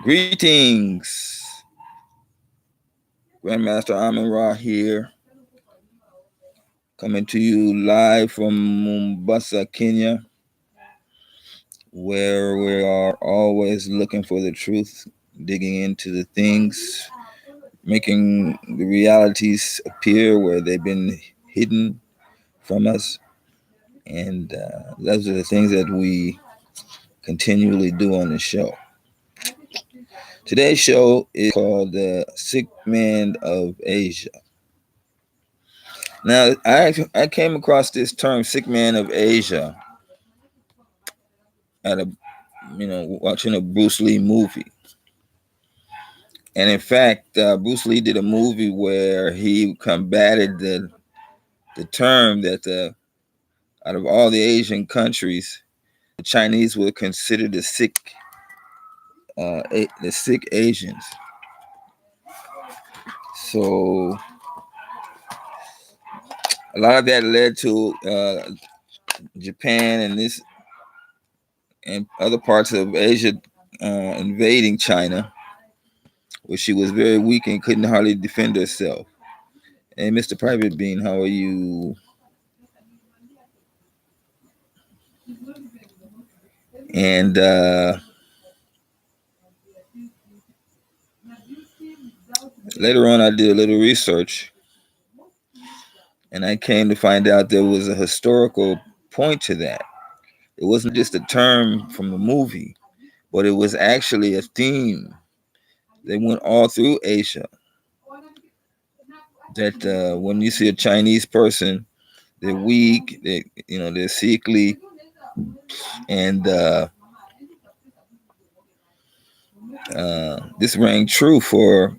Greetings, Grandmaster Amin Ra here, coming to you live from Mombasa, Kenya, where we are always looking for the truth, digging into the things, making the realities appear where they've been hidden from us. And those are the things that we continually do on the show. Today's show is called The Sick Man of Asia. Now, I came across this term, sick man of Asia, at a watching a Bruce Lee movie. And in fact, Bruce Lee did a movie where he combated the term that out of all the Asian countries, the Chinese were considered the sick Asians. So a lot of that led to Japan and other parts of Asia invading China, where she was very weak and couldn't hardly defend herself. Hey, Mr. Private Bean, how are you? And later on, I did a little research, and I came to find out there was a historical point to that. It wasn't just a term from the movie, but it was actually a theme that went all through Asia. That when you see a Chinese person, they're weak, they're sickly, and this rang true for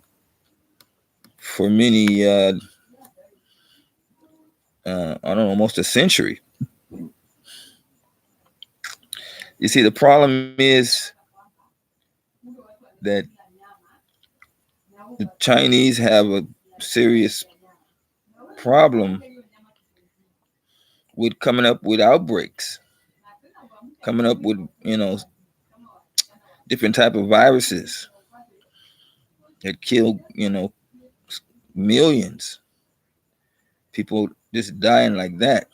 many. I don't know, almost a century. You see, the problem is that the Chinese have a serious problem with coming up with outbreaks, coming up with different type of viruses that kill millions. People just dying like that,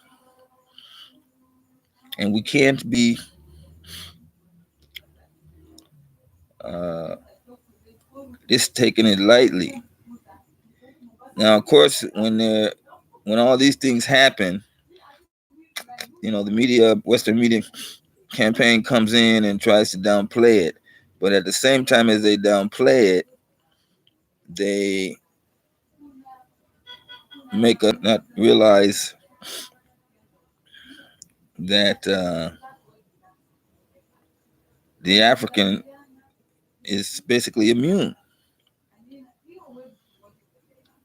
and we can't be uh, just taking it lightly. Now, of course, when all these things happen, the media, Western media campaign comes in and tries to downplay it. But at the same time as they downplay it, they make us not realize that the African is basically immune.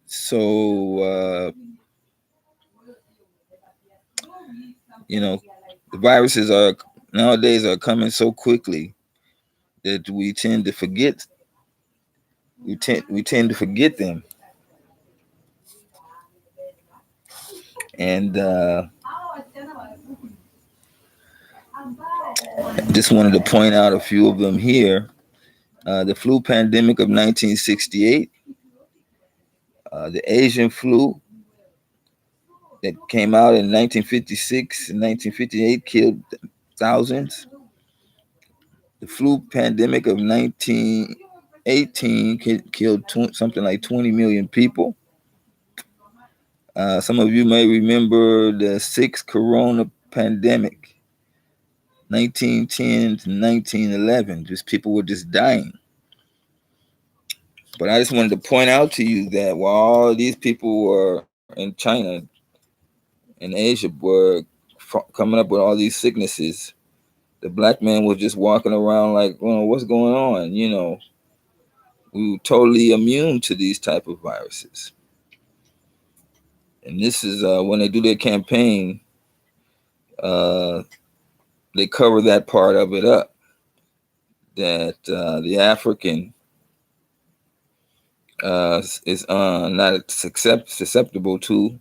So, the viruses are nowadays are coming so quickly that we tend to forget. We tend to forget them, and just wanted to point out a few of them here. The flu pandemic of 1968, the Asian flu that came out in 1956 and 1958 killed thousands. The flu pandemic of 1918 killed something like 20 million people. Some of you may remember the sixth corona pandemic, 1910 to 1911. Just people were just dying. But I just wanted to point out to you that while all these people were in China and Asia were coming up with all these sicknesses, the black man was just walking around like, well, what's going on? We were totally immune to these type of viruses. And this is when they do their campaign, uh, they cover that part of it up, that the African is not susceptible to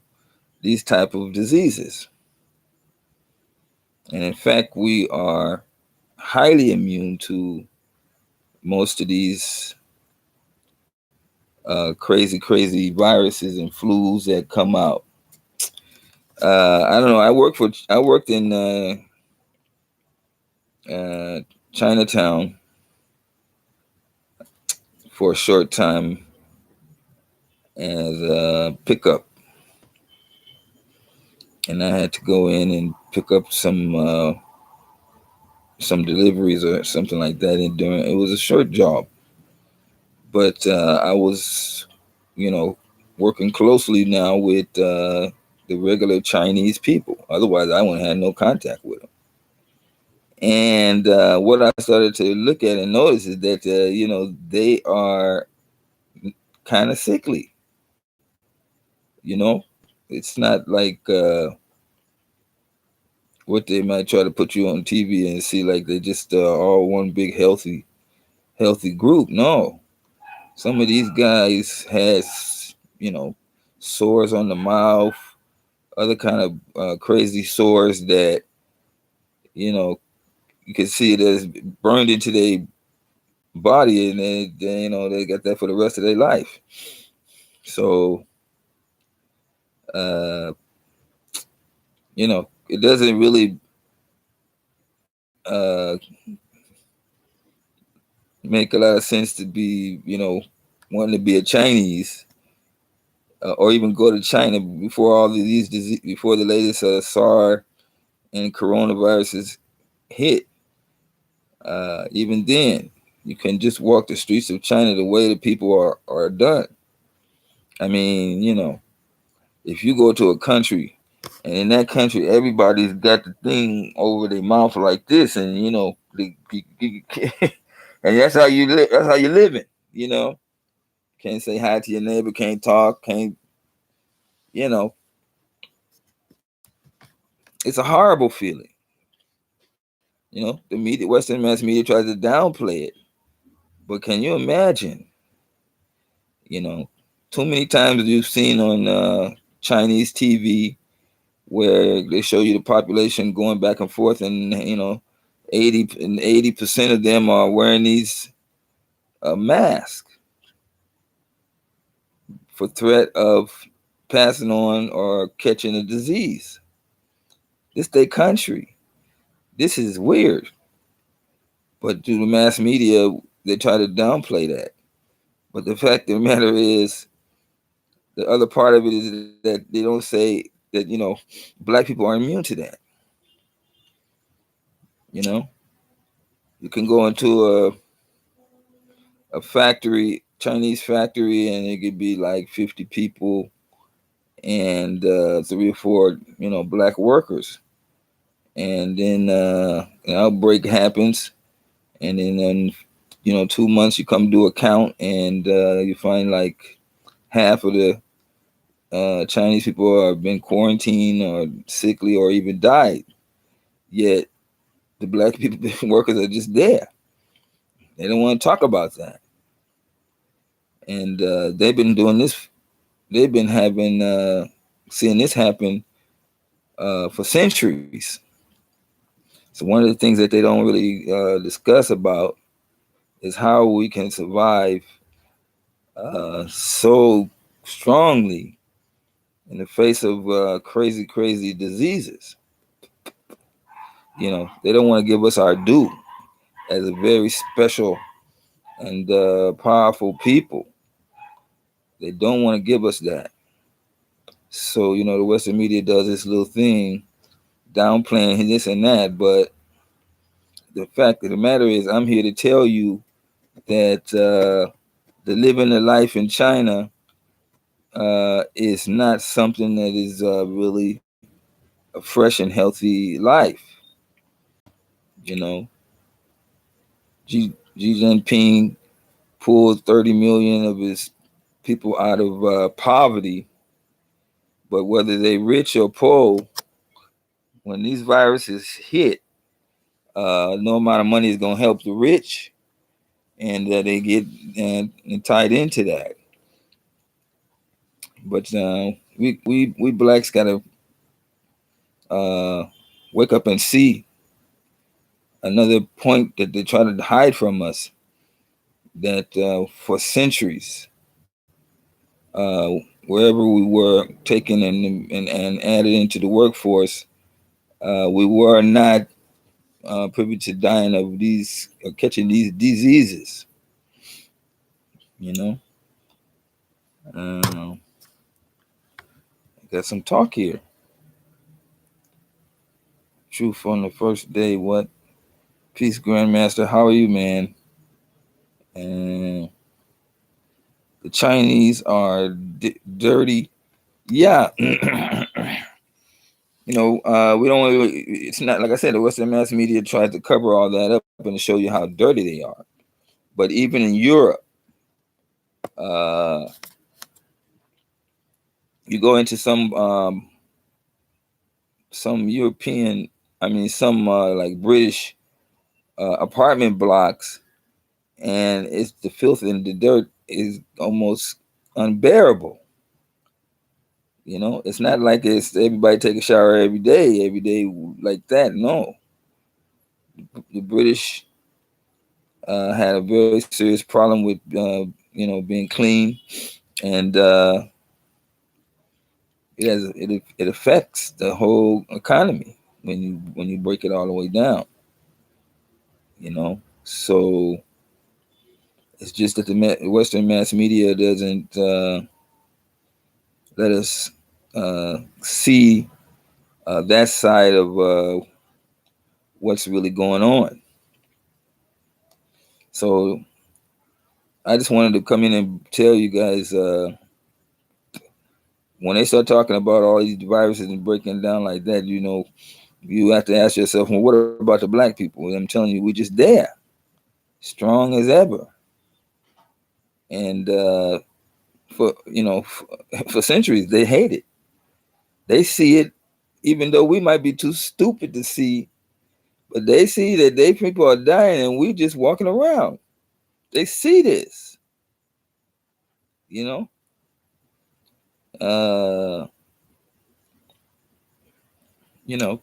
these type of diseases. And in fact, we are highly immune to most of these crazy viruses and flus that come out. I don't know. I worked in uh, Chinatown for a short time as a pickup, and I had to go in and pick up some deliveries or something like that. And during it was a short job, but I was, you know, working closely now with the regular Chinese people. Otherwise, I wouldn't have no contact with them. And what I started to look at and notice is that they are kind of sickly. You know, it's not like what they might try to put you on TV and see like they just all one big healthy group. No, some of these guys has sores on the mouth, other kind of crazy sores that you know you can see it as burned into their body, and they got that for the rest of their life. So uh, it doesn't really make a lot of sense to be wanting to be a Chinese or even go to China before all of these disease, before the latest SARS and coronaviruses hit. Even then, you can just walk the streets of China the way the people are done. I mean, if you go to a country and in that country everybody's got the thing over their mouth like this, and and that's how you live. That's how you living. Can't say hi to your neighbor. Can't talk. Can't. You know, it's a horrible feeling. The media, Western mass media, tries to downplay it, but can you imagine? You know, too many times you've seen on Chinese TV where they show you the population going back and forth, and 80% of them are wearing these masks for threat of passing on or catching a disease. This their country. This is weird, but through the mass media, they try to downplay that. But the fact of the matter is, the other part of it is that they don't say that black people are immune to that. You know, you can go into a factory, Chinese factory, and it could be like 50 people and 3 or 4, black workers. And then an outbreak happens, and then 2 months you come do a count, and you find like half of the Chinese people have been quarantined or sickly or even died. Yet the black people workers are just there. They don't want to talk about that. And they've been doing this. They've been having seeing this happen for centuries. So one of the things that they don't really discuss about is how we can survive so strongly in the face of crazy diseases. They don't want to give us our due as a very special and powerful people. They don't want to give us that. So, the Western media does this little thing, downplaying this and that. But the fact of the matter is, I'm here to tell you that the living the life in China is not something that is really a fresh and healthy life. You know, Xi Jinping pulled 30 million of his people out of poverty, but whether they rich or poor, when these viruses hit, no amount of money is going to help the rich, and they get tied into that. But we blacks got to wake up and see another point that they try to hide from us. that for centuries, wherever we were taken and added into the workforce, we were not privy to dying of these, catching these diseases. You know, uh, got some talk here. Truth on the first day. What? Peace, Grandmaster. How are you, man? And the Chinese are dirty. Yeah. We don't really, it's not, like I said, the Western mass media tries to cover all that up and to show you how dirty they are. But even in Europe, uh, you go into some European, I mean, some like British apartment blocks, and it's the filth and the dirt is almost unbearable. It's not like it's everybody take a shower every day like that. No, the British had a very serious problem with being clean, and it affects the whole economy when you break it all the way down. So it's just that the Western mass media doesn't let us see that side of what's really going on. So I just wanted to come in and tell you guys, when they start talking about all these viruses and breaking down like that, you have to ask yourself, well, what about the black people? I'm telling you, we're just there, strong as ever. And for centuries, they hate it. They see it, even though we might be too stupid to see, but they see that they people are dying and we just walking around. They see this, you know. Uh, you know,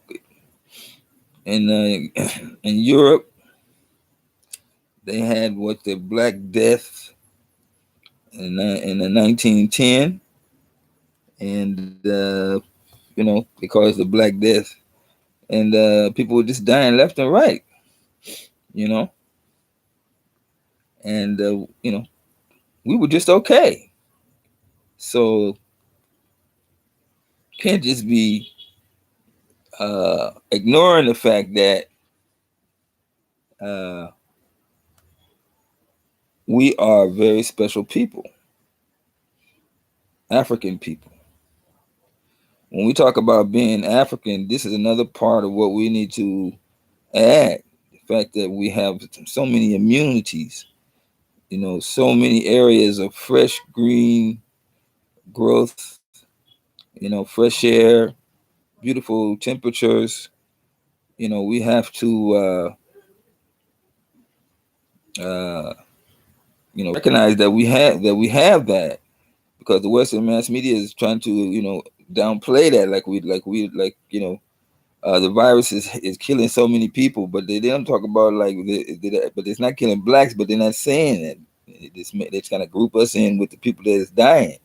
in in Europe, they had what the Black Death in the 1910, and they call it the Black Death, and people were just dying left and right, you know, and we were just okay. So can't just be ignoring the fact that uh, we are very special people, African people. When we talk about being African, this is another part of what we need to add. The fact that we have so many immunities, so many areas of fresh green growth, fresh air, beautiful temperatures. We have to recognize that we have that, because the Western mass media is trying to downplay that, the virus is killing so many people, but they don't talk about but it's not killing blacks, but they're not saying that. They're trying to group us in with the people that is dying.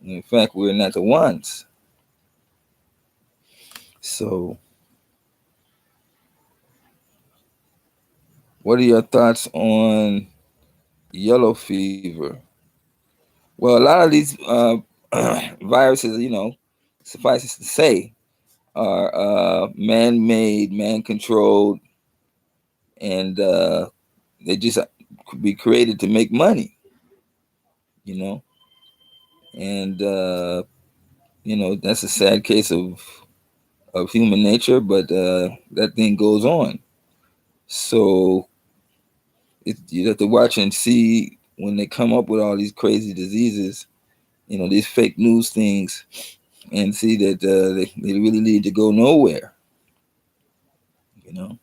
In fact, we're not the ones. So what are your thoughts on yellow fever? Well, a lot of these viruses, suffices to say, are man-made, man-controlled, and they just be created to make money, you know. And that's a sad case of human nature, but that thing goes on. So you have to watch and see when they come up with all these crazy diseases, these fake news things, and see that they really need to go nowhere, you know.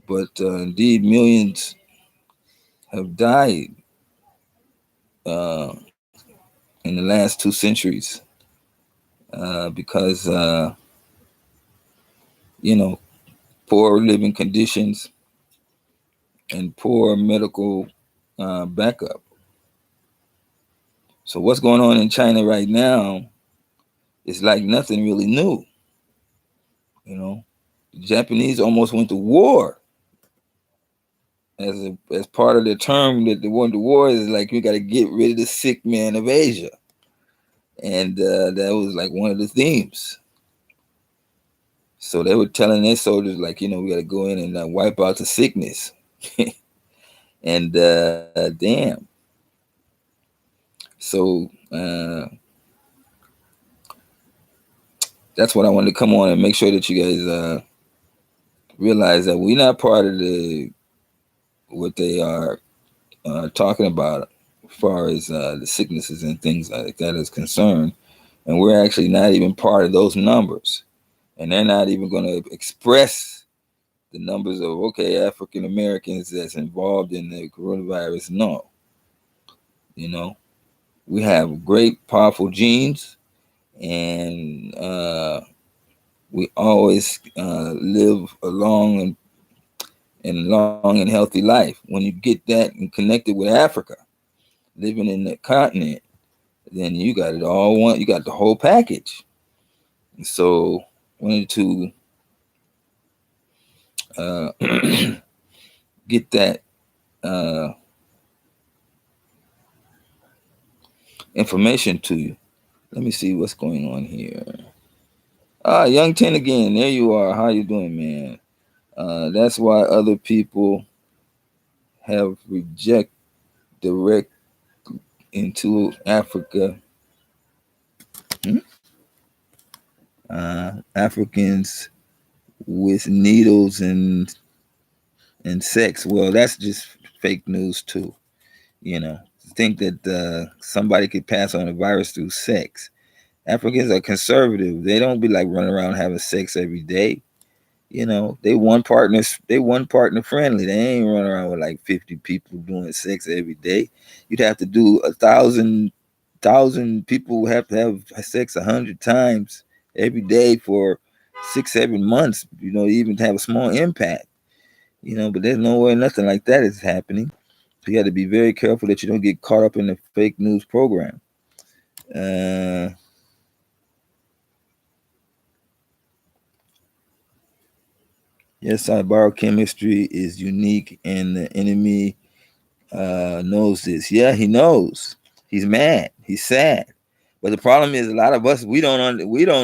But indeed, millions have died uh, in the last 2 centuries because, you know, poor living conditions, and poor medical backup. So what's going on in China right now is like nothing really new. You know, the Japanese almost went to war as part of the term that they went to war is like we got to get rid of the sick man of Asia, and that was like one of the themes. So they were telling their soldiers like, we got to go in and wipe out the sickness, and damn. So that's what I wanted to come on and make sure that you guys realize that we're not part of what they are talking about as far as the sicknesses and things like that is concerned, and we're actually not even part of those numbers, and they're not even going to express the numbers of African Americans that's involved in the coronavirus. No, we have great, powerful genes, and we always live a long and healthy life. When you get that and connect it with Africa, living in the continent, then you got it all. You got the whole package. And so, wanted to get that information to you. Let me see what's going on here. Young 10 again. There you are. How you doing, man? That's why other people have reject direct into Africa. Africans with needles and sex. Well, that's just fake news too. Think that somebody could pass on a virus through sex. Africans are conservative. They don't be like running around having sex every day. They one partner friendly. They ain't running around with like 50 people doing sex every day. You'd have to do 1,000 people have to have sex 100 times every day for 6-7 months. Even to have a small impact. But there's nowhere nothing like that is happening. So you got to be very careful that you don't get caught up in the fake news program. Yes, our biochemistry is unique, and the enemy knows this. Yeah, he knows. He's mad. He's sad. But the problem is, a lot of us we don't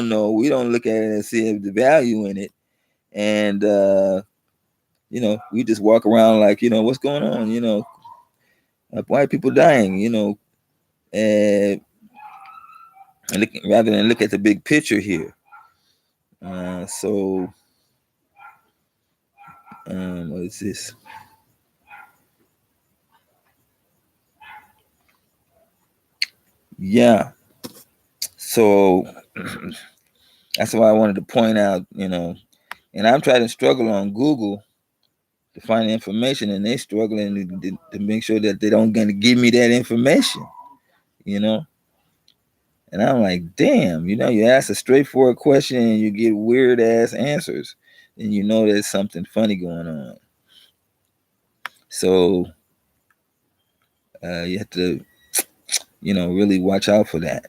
know. We don't look at it and see the value in it, and we just walk around like what's going on. White people dying. And rather than look at the big picture here. So what is this? Yeah. So that's why I wanted to point out, and I'm trying to struggle on Google to find information, and they struggling to make sure that they don't gonna give me that information, And I'm like, damn, you ask a straightforward question and you get weird ass answers, and there's something funny going on. So you have to, really watch out for that.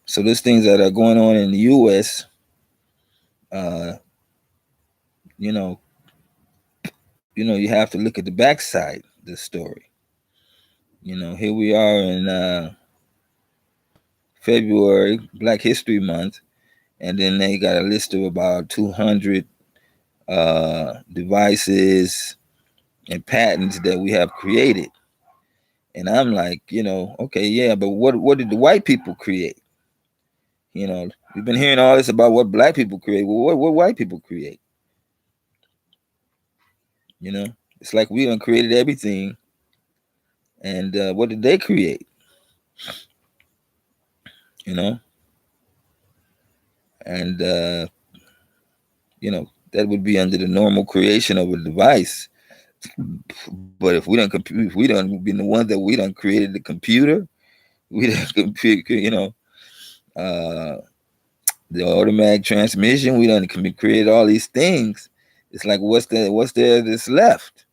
So there's things that are going on in the U.S. You know, you have to look at the backside of the story. Here we are in February, Black History Month, and then they got a list of about 200 devices and patents that we have created. And I'm like, okay, yeah, but what did the white people create? We've been hearing all this about what black people create. Well, what white people create? It's like we done created everything. And what did they create? And that would be under the normal creation of a device. But if we don't been the ones that we done created the computer, we done the automatic transmission, we done created all these things. It's like what's there that's left?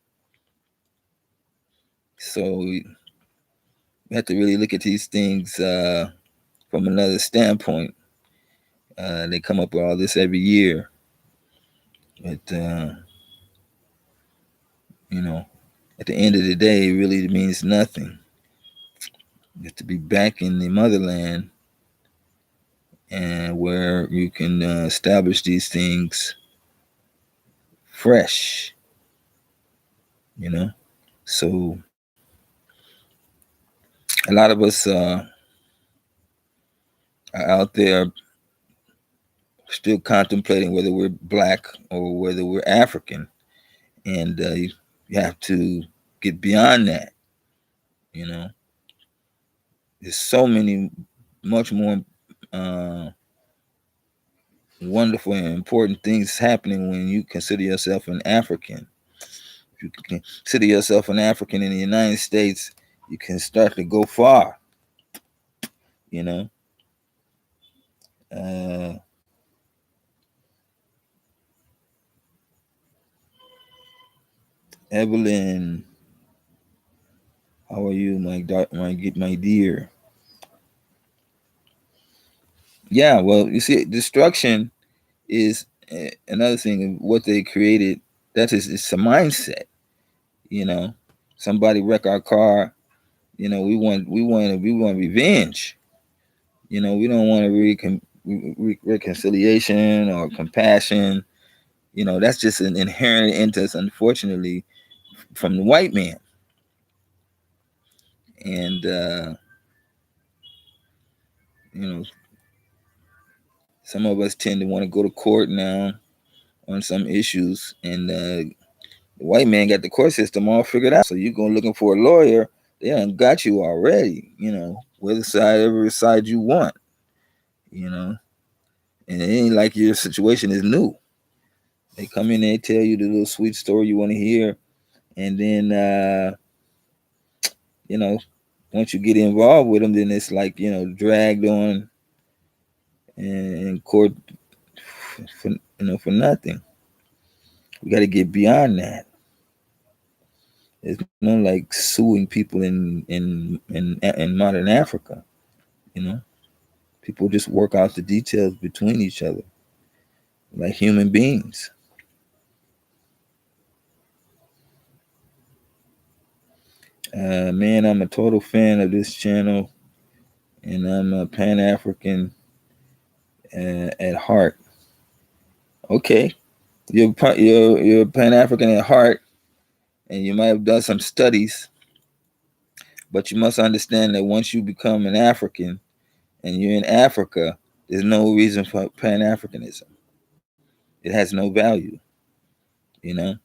So we have to really look at these things from another standpoint. They come up with all this every year, but you know, at the end of the day, it really means nothing. You have to be back in the motherland, and where you can establish these things fresh. You know, so a lot of us are out there still contemplating whether we're black or whether we're African, and you have to get beyond that. You know, there's so many, much more uh, wonderful and important things happening when you consider yourself an African. If you can consider yourself an African in the United States, you can start to go far. You know, uh, Evelyn, how are you, my dear? Yeah, well, you see, destruction is another thing of what they created. That is, it's a mindset. You know, somebody wreck our car. You know, we want revenge. You know, we don't want reconciliation or compassion. You know, that's just an inherent into us, unfortunately, from the white man. And you know, some of us tend to want to go to court now on some issues, and the white man got the court system all figured out. So you go looking for a lawyer, they done got you already. You know, whatever side you want. You know, and it ain't like your situation is new. They come in, they tell you the little sweet story you want to hear, and then you know, once you get involved with them, then it's like, you know, dragged on in court for, for nothing. We got to get beyond that. There's no like suing people in modern Africa. You know, people just work out the details between each other like human beings. Man, I'm a total fan of this channel, and I'm a Pan African at heart. Okay, you're Pan African at heart, and you might have done some studies, but you must understand that once you become an African and you're in Africa, there's no reason for Pan Africanism. It has no value. You know,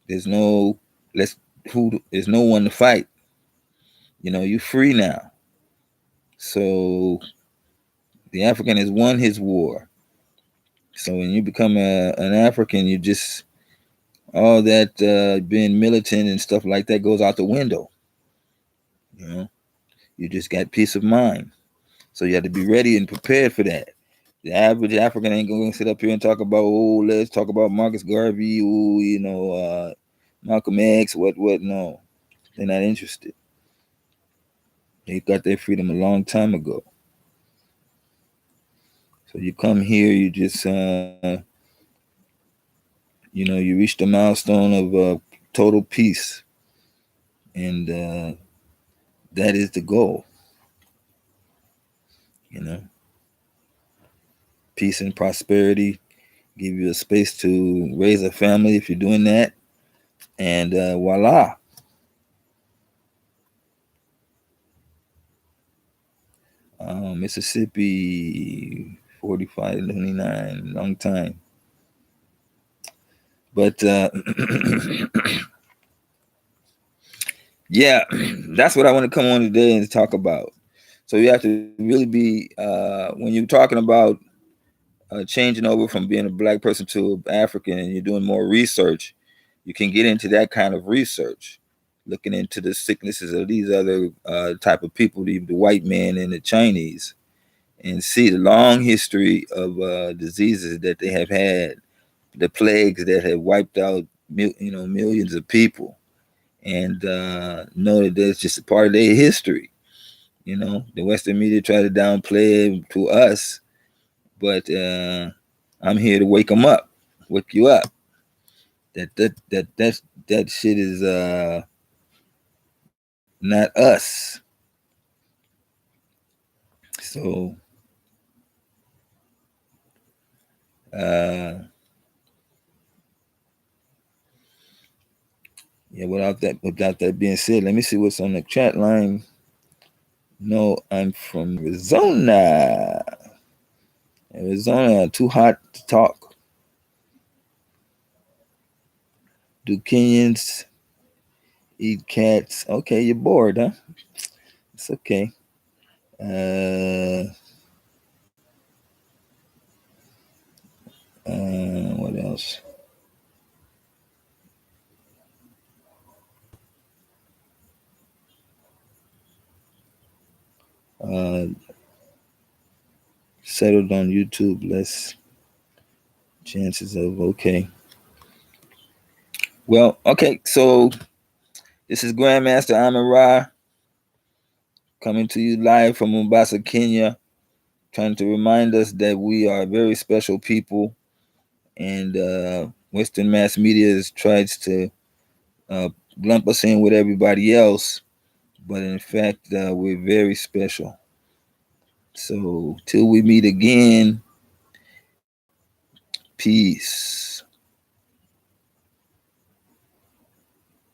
there's no let's who there's no one to fight. You know, you're free now. So the African has won his war. So when you become an African, you just all that being militant and stuff like that goes out the window. You know, you just got peace of mind. So you have to be ready and prepared for that. The average African ain't going to sit up here and talk about, oh, let's talk about Marcus Garvey, oh, Malcolm X, what. No, they're not interested. They got their freedom a long time ago. So you come here, you just, you reach the milestone of total peace, and that is the goal. You know, peace and prosperity, give you a space to raise a family if you're doing that, and voila. Mississippi, 45 29, long time. But yeah, that's what I want to come on today and talk about. So you have to really be, when you're talking about changing over from being a black person to African and you're doing more research, you can get into that kind of research, looking into the sicknesses of these other type of people, the white man and the Chinese, and see the long history of diseases that they have had, the plagues that have wiped out millions of people, and know that that's just a part of their history. You know, the Western media try to downplay it to us, but I'm here to wake you up. That shit is not us. So uh, yeah. Without that being said, let me see what's on the chat line. No, I'm from Arizona. Arizona, too hot to talk. Do Kenyans eat cats? Okay, you're bored, huh? It's okay. What else? Uh, Settled on YouTube, less chances of okay. Well, okay, so this is Grandmaster Amara coming to you live from Mombasa, Kenya, trying to remind us that we are very special people, and Western mass media tries to uh, lump us in with everybody else, but in fact, we're very special. So, till we meet again, peace.